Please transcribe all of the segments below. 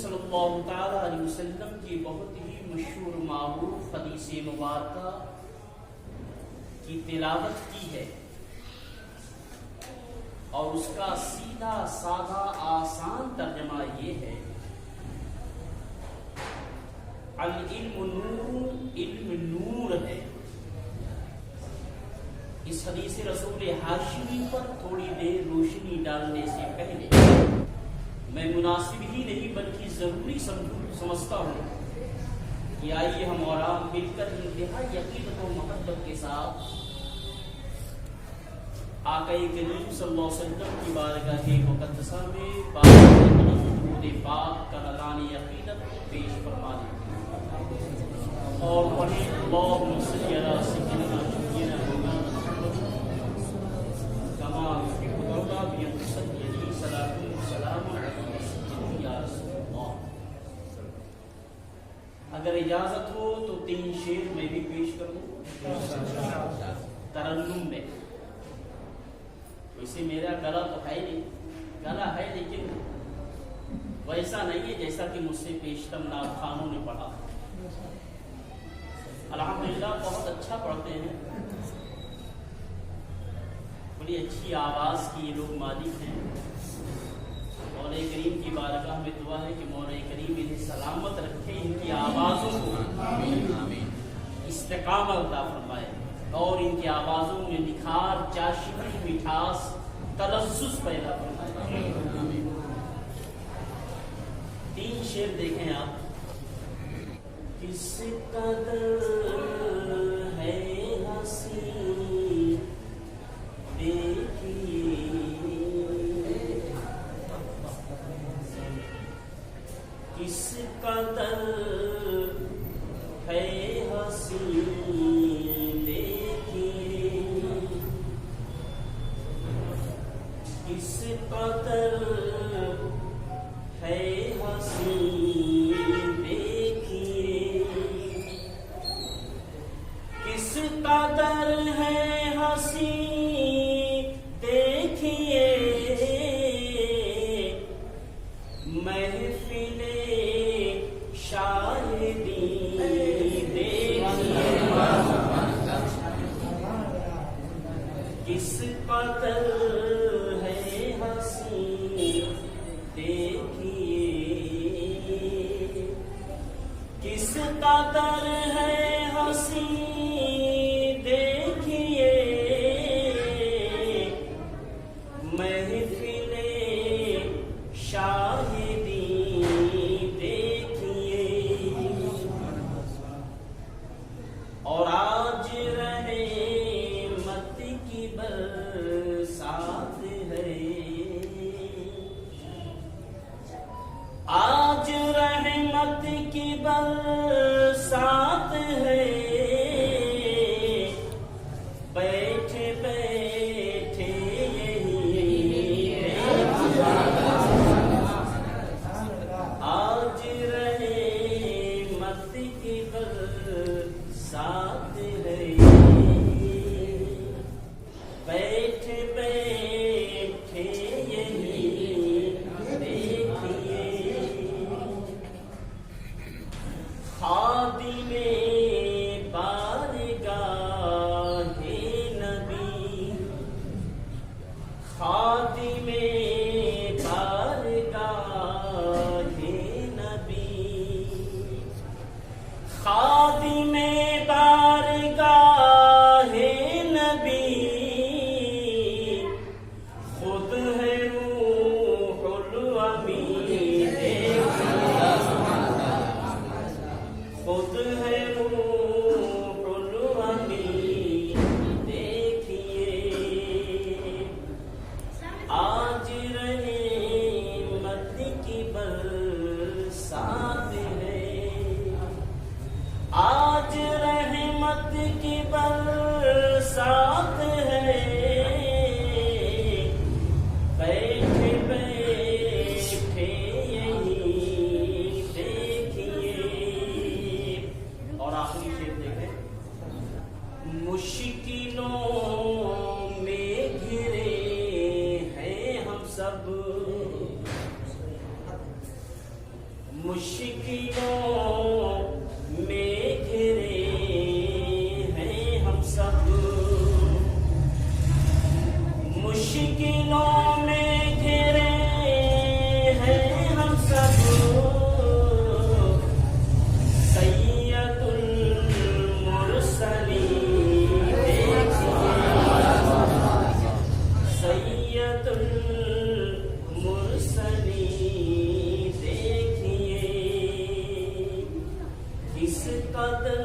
صلی اللہ تعالی علیہ وسلم کی بہت ہی مشہور معروف حدیث مبارکہ کی تلاوت کی ہے، اور اس کا سیدھا سادہ آسان ترجمہ یہ ہے: العلم نور، علم نور ہے۔ اس حدیث رسول ہاشمی پر تھوڑی دیر روشنی ڈالنے سے پہلے میں مناسب ہی نہیں بلکہ ضروری سمجھتا ہوں کہ آئیے ہم اور آپ مل کر انتہائی عقیدت و محبت کے ساتھ آقا کریم صلی اللہ علیہ وسلم کی بارگاہ مقدسہ میں درود پاک کا اعلان عقیدت پیش فرما دیں اور پڑھیں اللہم صلی علی سیدنا محمد کما یحب اللہ بیصلی علیہ صلاۃ والسلام علیہ یا رسول اللہ۔ اگر اجازت ہو تو 3 شعر میں بھی پیش کروں ترنم میں۔ ویسے میرا گلا تو ہے نہیں، گلا ہے لیکن ویسا نہیں ہے جیسا کہ مجھ سے پیشتم نعت خانوں نے پڑھا۔ الحمدللہ بہت اچھا پڑھتے ہیں، بڑی اچھی آواز کی یہ لوگ مالک ہیں۔ مولا کریم کی بارگاہ میں دعا ہے کہ مولا کریم انہیں سلامت رکھے، ان کی آوازوں کو استقامت عطا فرمائے اور ان کی آوازوں میں نکھار، چاشنی، مٹھاس، تلذذ پیدا فرمائے۔ 3 شعر دیکھیں آپ۔ کس قدر ہے ہنسی دیکھیے، کس قدر ہے ہنسی دیکھیے، کس قدر ہے ہنسی دیکھیے، کس قدر ہے ہنسی دیکھیے، محفل شاہدی دیکھیے، کس قدر ہے ہنسی دیکھیے، کس قدر ہے ہنسی دیکھیے، محفل شاہدی دیکھیے، اور آج رحمت کی برسات ہے، آج رحمت کی برسات ہے، بیٹھے بیٹھے یہی آج رحمت کی برسات ہے، بیٹھے بیٹھے یہی دیکھیے، خادم بارگاہ نبی، خادم بارگاہ نبی، خادم بارگاہ نبی، خود ہے روح الامین، خود ہے روح الامین دیکھیے، آج رحمت کی برسات ہے، آج رحمت کی برسات ہے، بیٹھے بیٹھے یہی دیکھیے، اور آخری شعر دیکھیں۔ مشکلوں میں گھرے ہیں ہم سب، مشکلوں میں گھرے ہیں ہم سب، مشکلوں میں گھرے ہیں ہم سب، سید المرسلین سید المرسلین دیکھیے کس قدر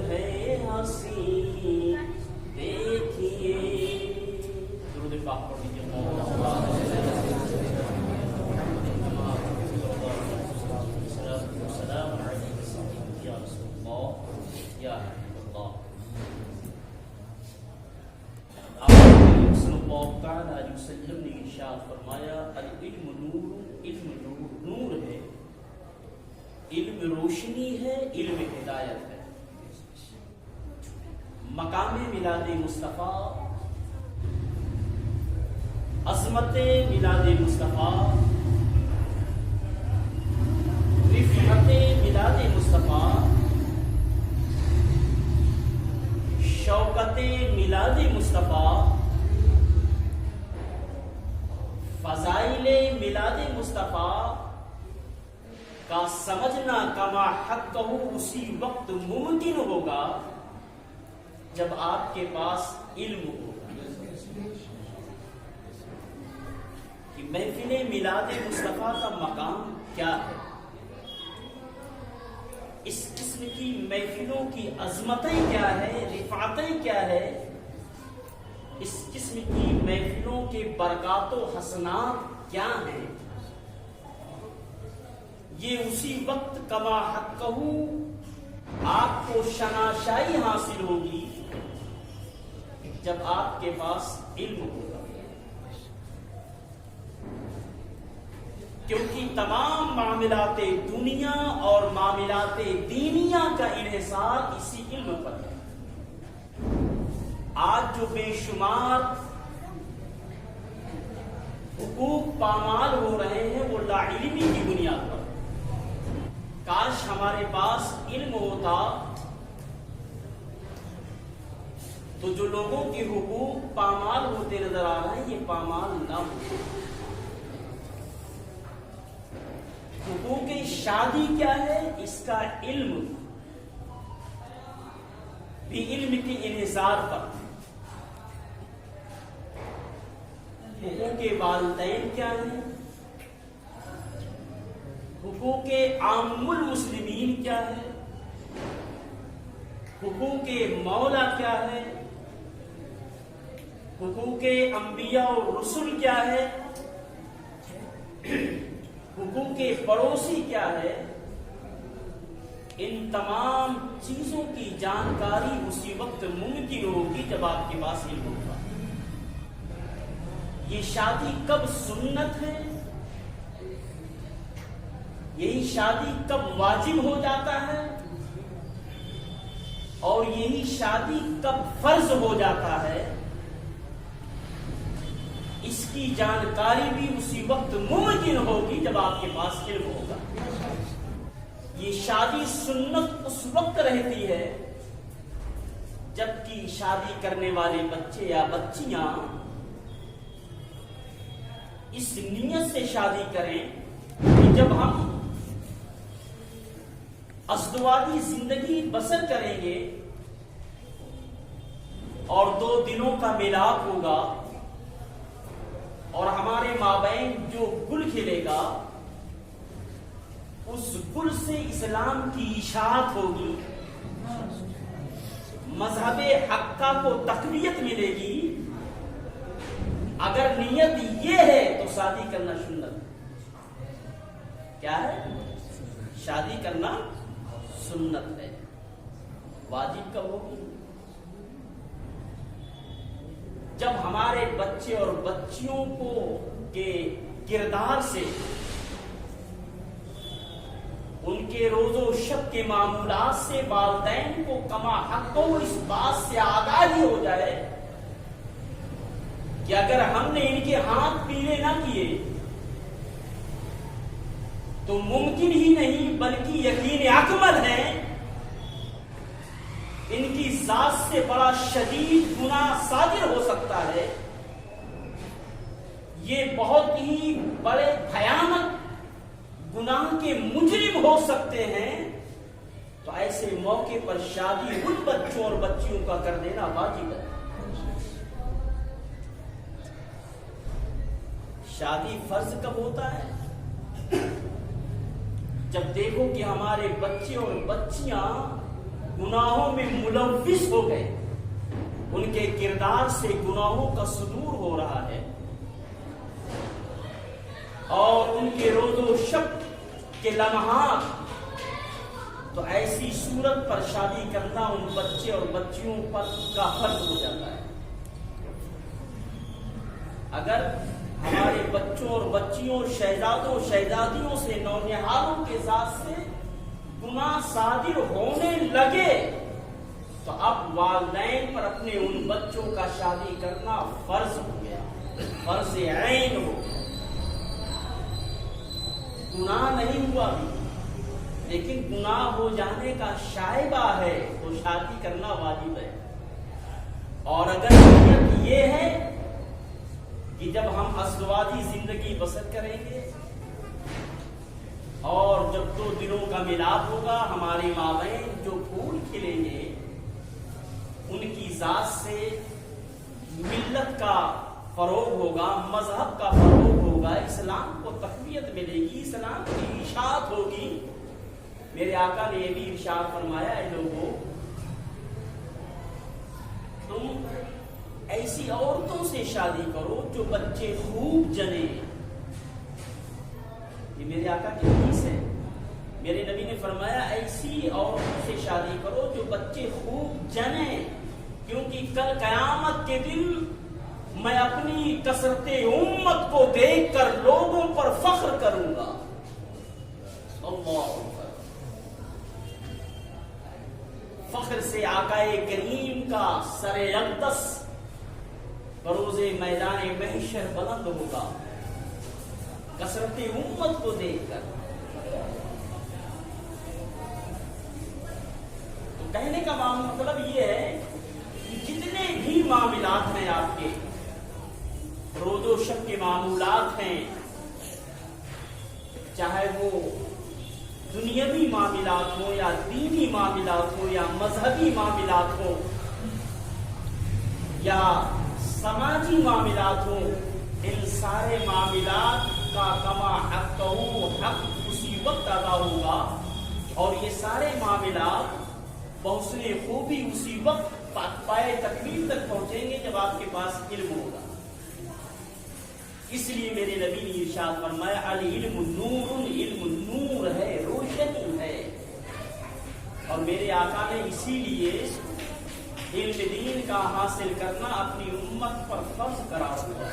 ہے حسین، دیکھیے درود پاک پڑھ لیجیے۔ السلام علیکم یا رسول اللہ یا حبیب اللہ۔ آپ صلی اللہ تعالی علیہ وسلم نے ارشاد فرمایا العلم نور، علم نور ہے، علم روشنی ہے، علم ہدایت ہے۔ مقام میلاد مصطفیٰ، عظمت میلاد مصطفیٰ، رفعت میلاد مصطفیٰ، شوکت میلاد مصطفیٰ، فضائل میلاد مصطفیٰ کا سمجھنا کما حق اسی وقت ممکن ہوگا جب آپ کے پاس علم ہوگا کہ محفل میلاد مصطفیٰ کا مقام کیا ہے، اس قسم کی محفلوں کی عظمتیں کیا ہے، رفعتیں کیا ہے، اس قسم کی محفلوں کے برکات و حسنات کیا ہیں، یہ اسی وقت کما حق آپ کو شناسائی حاصل ہوگی جب آپ کے پاس علم ہوگا، کیونکہ تمام معاملات دنیا اور معاملات دینیا کا انحصار اسی علم پر ہے۔ آج جو بے شمار حقوق پامال ہو رہے ہیں وہ لا علمی کی بنیاد پر، کاش ہمارے پاس علم ہوتا تو جو لوگوں کے حقوق پامال ہوتے نظر آ رہے ہیں یہ پامال نہ ہوتے۔ حقوق شادی کیا ہے، اس کا علم بھی علم کے انحصار پر۔ حقوق والدین کیا ہیں، حقوق عام المسلمین کیا ہے، حقوق مولا کیا ہے، حقوق انبیاء اور رسل کیا ہے، حقوق پڑوسی کیا ہے، ان تمام چیزوں کی جانکاری اسی وقت ممکن ہوگی جب آپ کے پاس علم ہوگا۔ یہ شادی کب سنت ہے، یہی شادی کب واجب ہو جاتا ہے، اور یہی شادی کب فرض ہو جاتا ہے، اس کی جانکاری بھی اسی وقت ممکن ہوگی جب آپ کے پاس علم ہوگا۔ یہ شادی سنت اس وقت رہتی ہے جبکہ شادی کرنے والے بچے یا بچیاں اس نیت سے شادی کریں کہ جب ہم ازدواجی زندگی بسر کریں گے اور 2 دنوں کا میلاد ہوگا اور ہمارے مابین جو گل کھلے گا اس گل سے اسلام کی اشاعت ہوگی، مذہب حقہ کو تقویت ملے گی۔ اگر نیت یہ ہے تو شادی کرنا سنت کیا ہے، شادی کرنا سنت ہے، واجب کب ہوگی؟ جب ہمارے بچے اور بچیوں کو کے کردار سے، ان کے روز و شب کے معمولات سے والدین کو کما حق ہو اس بات سے آگاہی ہو جائے کہ اگر ہم نے ان کے ہاتھ پیلے نہ کیے تو ممکن ہی نہیں بلکہ یقین اکمل ہے ان کی ذات سے بڑا شدید گناہ صادر ہو سکتا ہے، یہ بہت ہی بڑے بھیانک گناہ کے مجرم ہو سکتے ہیں، تو ایسے موقع پر شادی ان بچوں اور بچیوں کا کر دینا واجب ہے۔ شادی فرض کب ہوتا ہے؟ جب دیکھو کہ ہمارے بچے اور بچیاں گناہوں میں ملوث ہو گئے، ان کے کردار سے گناہوں کا صدور ہو رہا ہے، اور ان کے روز و شب کے لمحات، تو ایسی صورت پر شادی کرنا ان بچے اور بچیوں پر کا فرض ہو جاتا ہے۔ اگر ہمارے بچوں اور بچیوں، شہزادوں شہزادیوں سے، نونہالوں کے ذات سے گناہ صادر ہونے لگے تو اب والدین پر اپنے ان بچوں کا شادی کرنا فرض ہو گیا، فرض عین ہو گیا۔ گناہ نہیں ہوا بھی، لیکن گناہ ہو جانے کا شائبہ ہے تو شادی کرنا واجب ہے۔ اور اگر نیت یہ ہے کہ جب ہم ازدواجی زندگی بسر کریں گے اور جب دو دلوں کا ملاپ ہوگا، ہمارے مابین جو پھول کھلیں گے ان کی ذات سے ملت کا فروغ ہوگا، مذہب کا فروغ ہوگا، اسلام کو تقویت ملے گی، اسلام کی اشاعت ہوگی۔ میرے آقا نے یہ بھی ارشاد فرمایا، اے لوگوں تم ایسی عورتوں سے شادی کرو جو بچے خوب جنے۔ یہ میرے آقا کی حدیث ہے، میرے نبی نے فرمایا ایسی عورتوں سے شادی کرو جو بچے خوب جنے، کیونکہ کل قیامت کے دن میں اپنی کثرت امت کو دیکھ کر لوگوں پر فخر کروں گا۔ اللہ اکبر۔ فخر سے آقا کریم کا سر اقدس بروز میدان محشر بلند ہوگا، کثرت امت کو دیکھ کر۔ تو کہنے کا مطلب یہ ہے کہ جتنے بھی معاملات ہیں آپ کے، روز و شب کے معمولات ہیں، چاہے وہ دنیاوی معاملات ہوں یا دینی معاملات ہوں یا مذہبی معاملات ہوں یا سماجی معاملات ہوں، ان سارے معاملات کا کما حق حق اسی وقت ادا ہوگا، اور یہ سارے معاملات بحسن خوبی اسی وقت پائے تکمیل تک پہنچیں گے جب آپ کے پاس علم ہوگا۔ اس لیے میرے نبی نے ارشاد فرمایا، العلم نور، علم نور ہے، روشنی ہے۔ اور میرے آقا نے اسی لیے علم دین کا حاصل کرنا اپنی امت پر فرض قرار دیا۔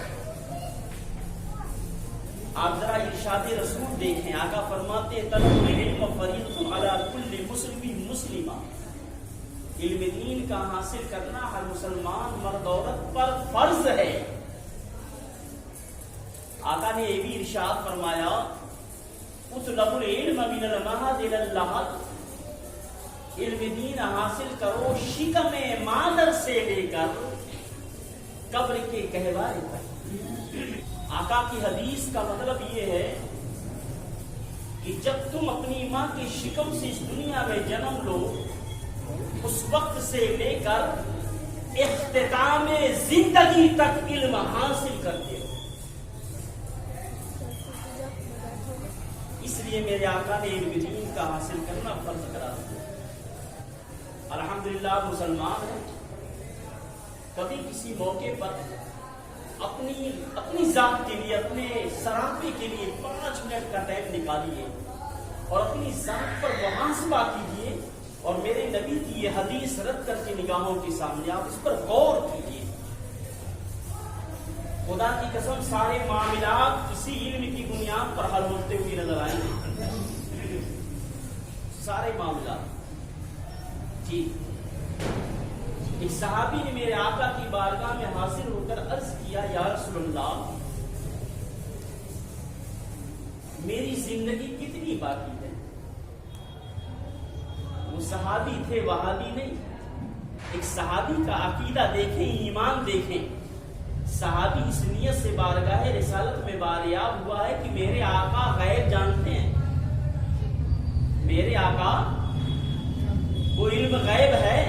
آپ ذرا ارشاد رسول دیکھیں، آقا فرماتے طلب العلم فریضۃ علی کل مسلم مسلمہ، علم دین کا حاصل کرنا ہر مسلمان مرد عورت پر فرض ہے۔ آقا نے یہ بھی ارشاد فرمایا، اطلبوا العلم من المہد الی اللحد، علم دین حاصل کرو شکم مادر سے لے کر قبر کے گہوارے تک۔ آقا کی حدیث کا مطلب یہ ہے کہ جب تم اپنی ماں کی شکم سے اس دنیا میں جنم لو، اس وقت سے لے کر اختتام زندگی تک علم حاصل کرتے ہو۔ اس لیے میرے آقا نے علم دین کا حاصل کرنا فرض قرار دیا۔ الحمدللہ مسلمان ہیں، کبھی کسی موقع پر اپنی ذات کے لیے، اپنے سراپے کے لیے 5 منٹ کا ٹائم نکالیے اور اپنی ذات پر محاسبہ کیجیے، اور میرے نبی کی یہ حدیث رد کر کے نگاہوں کے سامنے آپ اس پر غور کیجیے۔ خدا کی قسم سارے معاملات اسی علم کی بنیاد پر حل ہوتے ہوئے نظر آئیں گے، سارے معاملات۔ جی، ایک صحابی نے میرے آقا کی بارگاہ میں حاضر ہو کر عرض کیا، یا رسول اللہ، میری زندگی کتنی کتنی باقی ہے. وہ صحابی تھے، وہابی نہیں. ایک صحابی کا عقیدہ دیکھیں، ایمان دیکھیں. صحابی اس نیت سے بارگاہ رسالت میں باریاب ہوا ہے کہ میرے آقا غیب جانتے ہیں، میرے آقا کو علم غیب ہے.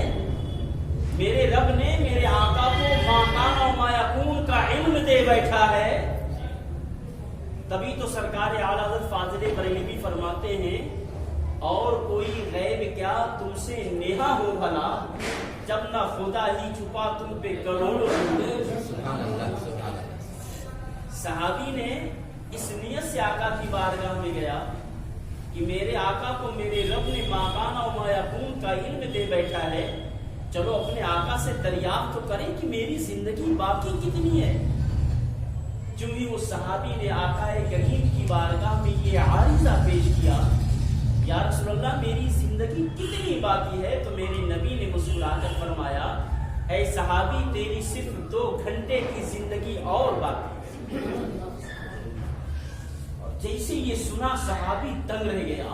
میرے رب نے میرے آقا کو ما کان و ما یکون کا علم دے بیٹھا ہے. تبھی تو سرکار اعلی حضرت فاضل بریلوی فرماتے ہیں اور کوئی غیب کیا تم سے نیہا ہو بھلا، جب نہ خدا ہی چھپا تم پہ کروڑوں. صحابی نے اس نیت سے آقا کی بارگاہ میں گیا کہ میرے آقا کو میرے رب نے ما کان و ما یکون کا علم دے بیٹھا ہے، چلو اپنے آقا سے دریافت تو کریں کہ میری زندگی باقی کتنی ہے. چونکہ وہ صحابی نے آقا کریم کی بارگاہ میں یہ عارضہ پیش کیا، یا رسول اللہ میری زندگی کتنی باقی ہے، تو میرے نبی نے مسکرا کر فرمایا اے صحابی تیری صرف 2 گھنٹے کی زندگی اور باقی. اور جیسے یہ سنا صحابی دنگ رہ گیا.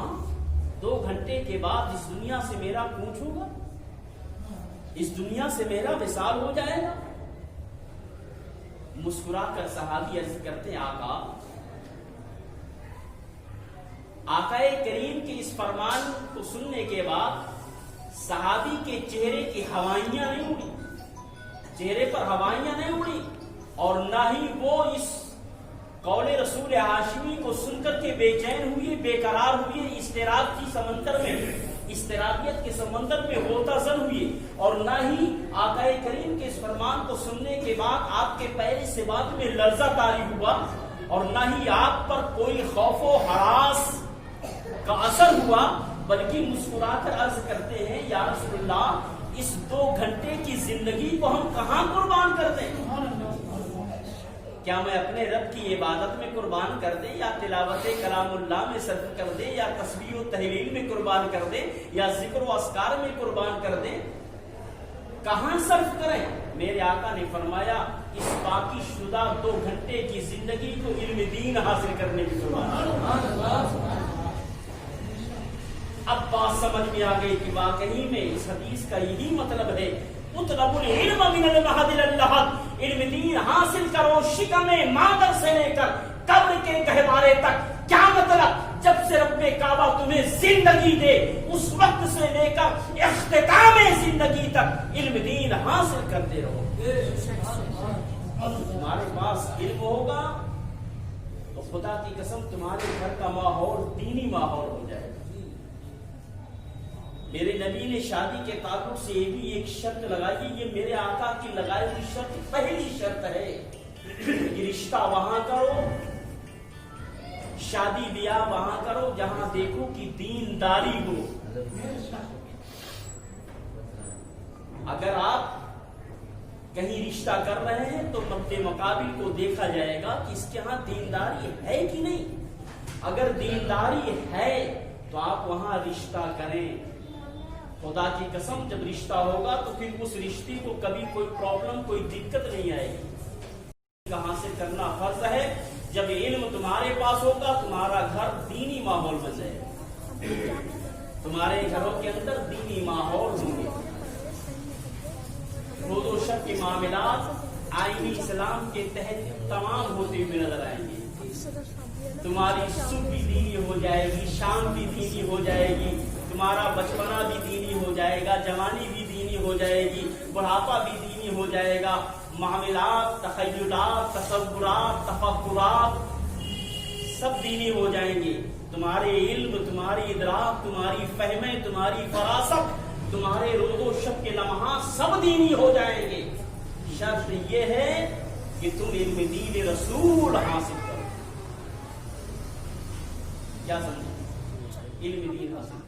2 گھنٹے کے بعد اس دنیا سے میرا کوچ ہوگا، اس دنیا سے میرا وصال ہو جائے گا. مسکرا کر صحابی عرض کرتے آقا کریم کے اس فرمان کو سننے کے بعد صحابی کے چہرے کی ہوائیاں نہیں اڑی، چہرے پر ہوائیاں نہیں اڑی، اور نہ ہی وہ اس قول رسول ہاشمی کو سن کر کے بے چین ہوئے، بے قرار ہوئے، اضطراب کی سمندر میں، اضطرابیت کے سمندر میں ہوتا زن ہوئے. اور نہ ہی آقا کریم کے اس فرمان کو سننے کے بعد آپ کے پہلے سے بات میں لرزہ طاری ہوا، اور نہ ہی آپ پر کوئی خوف و ہراس کا اثر ہوا، بلکہ مسکرا کر عرض کرتے ہیں یا رسول اللہ اس 2 گھنٹے کی زندگی کو ہم کہاں قربان کر دیں؟ کیا میں اپنے رب کی عبادت میں قربان کر دیں، یا تلاوت کلام اللہ میں صرف کر دیں، یا تسبیح و تحلیل میں قربان کر دیں، یا ذکر و اذکار میں قربان کر دیں؟ کہاں صرف کریں؟ میرے آقا نے فرمایا اس باقی شدہ 2 گھنٹے کی زندگی کو علم دین حاصل کرنے کی قربان. اب بات سمجھ میں آ گئی کہ واقعی میں اس حدیث کا یہی مطلب ہے اطلب العلم من المہد الی اللحد، علم دین حاصل کرو شکم مادر سے لے کر قبر کے گہوارے تک. کیا مطلب؟ جب سے رب کعبہ تمہیں زندگی دے اس وقت سے لے کر اختتام زندگی تک علم دین حاصل کرتے رہو. تمہارے پاس علم ہوگا تو خدا کی قسم تمہارے گھر کا ماحول دینی ماحول ہو جائے گا. میرے نبی نے شادی کے تعلق سے یہ بھی ایک شرط لگائی، یہ میرے آقا کی لگائی ہوئی شرط پہلی شرط ہے کہ رشتہ وہاں کرو، شادی بیاہ وہاں کرو جہاں دیکھو کہ دینداری ہو. اگر آپ کہیں رشتہ کر رہے ہیں تو مد مقابل کو دیکھا جائے گا کہ اس کے ہاں دینداری ہے کہ نہیں. اگر دینداری ہے تو آپ وہاں رشتہ کریں. خدا کی قسم جب رشتہ ہوگا تو پھر اس رشتے کو کبھی کوئی پرابلم، کوئی دقت نہیں آئے گی. حاصل کرنا فرض ہے. جب علم تمہارے پاس ہوگا تمہارا گھر دینی ماحول بن جائے گا، تمہارے گھروں کے اندر دینی ماحول ہوں گے. روز و شب کے معاملات آئینی اسلام کے تحت تمام ہوتے ہوئے نظر آئیں گے. تمہاری صبح بھی دینی ہو جائے گی، شام بھی دینی ہو جائے گی، تمہارا بچپنا بھی دینی ہو جائے گا، جوانی بھی دینی ہو جائے گی، بڑھاپا بھی دینی ہو جائے گا. معاملات، تخیلات، تصورات، تفکرات سب دینی ہو جائیں گے. تمہارے علم، تمہاری ادراک، تمہاری فہمیں، تمہاری فراست، تمہارے روز و شب کے لمحات سب دینی ہو جائیں گے. شرط یہ ہے کہ تم علم دین رسول حاصل کرو. کیا سمجھے؟ علم دین حاصل